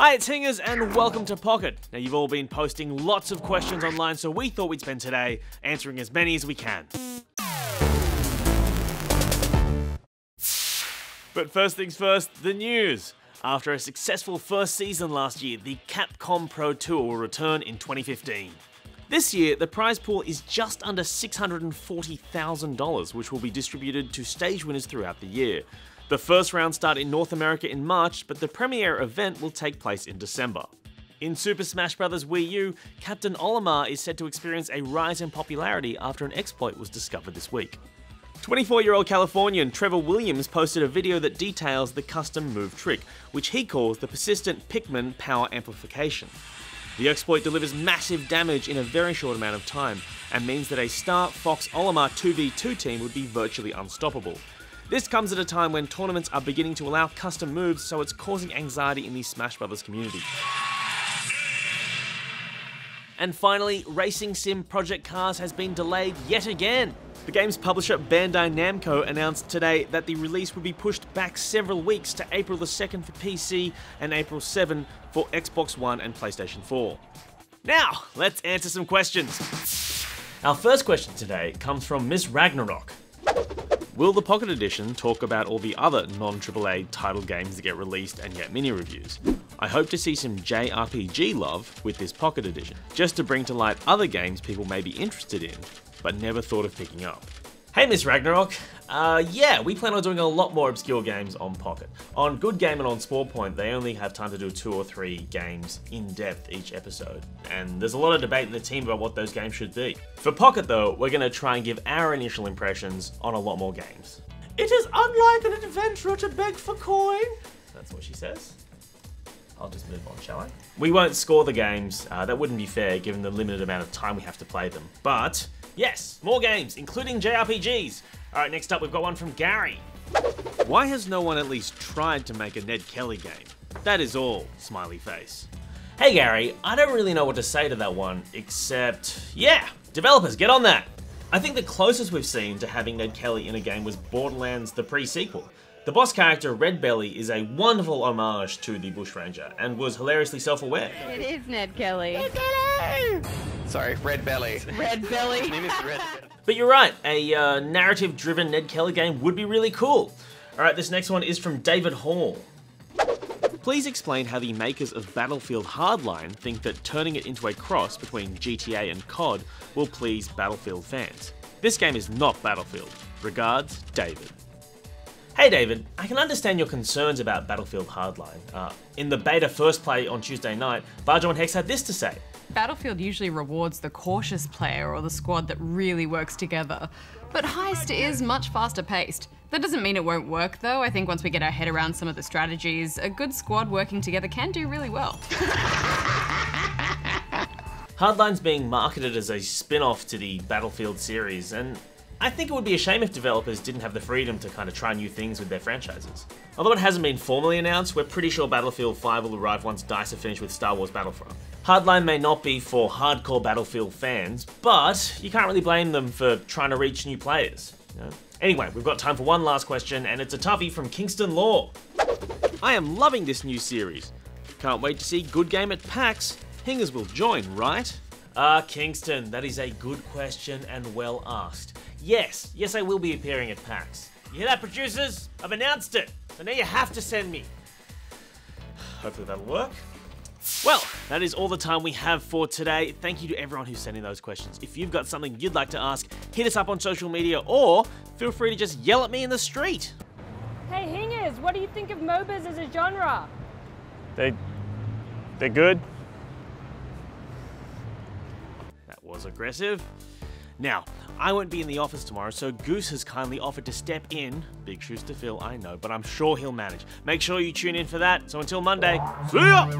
Hi, it's Hingers and welcome to Pocket. Now, you've all been posting lots of questions online, so we thought we'd spend today answering as many as we can. But first things first, the news. After a successful first season last year, the Capcom Pro Tour will return in 2015. This year, the prize pool is just under $640,000, which will be distributed to stage winners throughout the year. The first round starts in North America in March, but the premiere event will take place in December. In Super Smash Bros. Wii U, Captain Olimar is said to experience a rise in popularity after an exploit was discovered this week. 24-year-old Californian Trevor Williams posted a video that details the custom move trick, which he calls the persistent Pikmin power amplification. The exploit delivers massive damage in a very short amount of time, and means that a Star Fox Olimar 2v2 team would be virtually unstoppable. This comes at a time when tournaments are beginning to allow custom moves, so it's causing anxiety in the Smash Bros. Community. And finally, racing sim Project Cars has been delayed yet again. The game's publisher Bandai Namco announced today that the release would be pushed back several weeks to April the 2nd for PC and April 7 for Xbox One and PlayStation 4. Now, let's answer some questions. Our first question today comes from Miss Ragnarok. Will the Pocket Edition talk about all the other non-AAA title games that get released and get mini-reviews? I hope to see some JRPG love with this Pocket Edition, just to bring to light other games people may be interested in, but never thought of picking up. Hey Miss Ragnarok, yeah, we plan on doing a lot more obscure games on Pocket. On Good Game and on Sport Point, they only have time to do 2 or 3 games in depth each episode, and there's a lot of debate in the team about what those games should be. For Pocket though, we're going to try and give our initial impressions on a lot more games. It is unlike an adventurer to beg for coin. That's what she says. I'll just move on, shall I? We won't score the games, that wouldn't be fair given the limited amount of time we have to play them, but yes, more games, including JRPGs. Alright, next up we've got one from Gary. Why has no one at least tried to make a Ned Kelly game? That is all, smiley face. Hey Gary, I don't really know what to say to that one, except, yeah, developers, get on that! I think the closest we've seen to having Ned Kelly in a game was Borderlands the pre-sequel. The boss character, Red Belly, is a wonderful homage to the Bushranger, and was hilariously self-aware. It is Ned Kelly. Ned Kelly! Sorry, Red Belly. Red Belly. His name is Red Belly. But you're right, a narrative-driven Ned Kelly game would be really cool. Alright, this next one is from David Hall. Please explain how the makers of Battlefield Hardline think that turning it into a cross between GTA and COD will please Battlefield fans. This game is not Battlefield. Regards, David. Hey David, I can understand your concerns about Battlefield Hardline. In the beta first play on Tuesday night, Barjo and Hex had this to say. Battlefield usually rewards the cautious player or the squad that really works together, but Heist is much faster paced. That doesn't mean it won't work though. I think once we get our head around some of the strategies, a good squad working together can do really well. Hardline's being marketed as a spin-off to the Battlefield series, and I think it would be a shame if developers didn't have the freedom to kind of try new things with their franchises. Although it hasn't been formally announced, we're pretty sure Battlefield 5 will arrive once DICE are finished with Star Wars Battlefront. Hardline may not be for hardcore Battlefield fans, but you can't really blame them for trying to reach new players. You know? Anyway, we've got time for one last question, and it's a toughie from Kingston Law. I am loving this new series. Can't wait to see Good Game at PAX. Hingers will join, right? Kingston, that is a good question and well asked. Yes, I will be appearing at PAX. You hear that, producers? I've announced it, so now you have to send me. Hopefully that'll work. Well, that is all the time we have for today. Thank you to everyone who's sending those questions. If you've got something you'd like to ask, hit us up on social media, or feel free to just yell at me in the street. Hey Hingers, what do you think of MOBAs as a genre? They're good. That was aggressive. Now, I won't be in the office tomorrow, so Goose has kindly offered to step in. Big shoes to fill, I know, but I'm sure he'll manage. Make sure you tune in for that. So until Monday, see ya!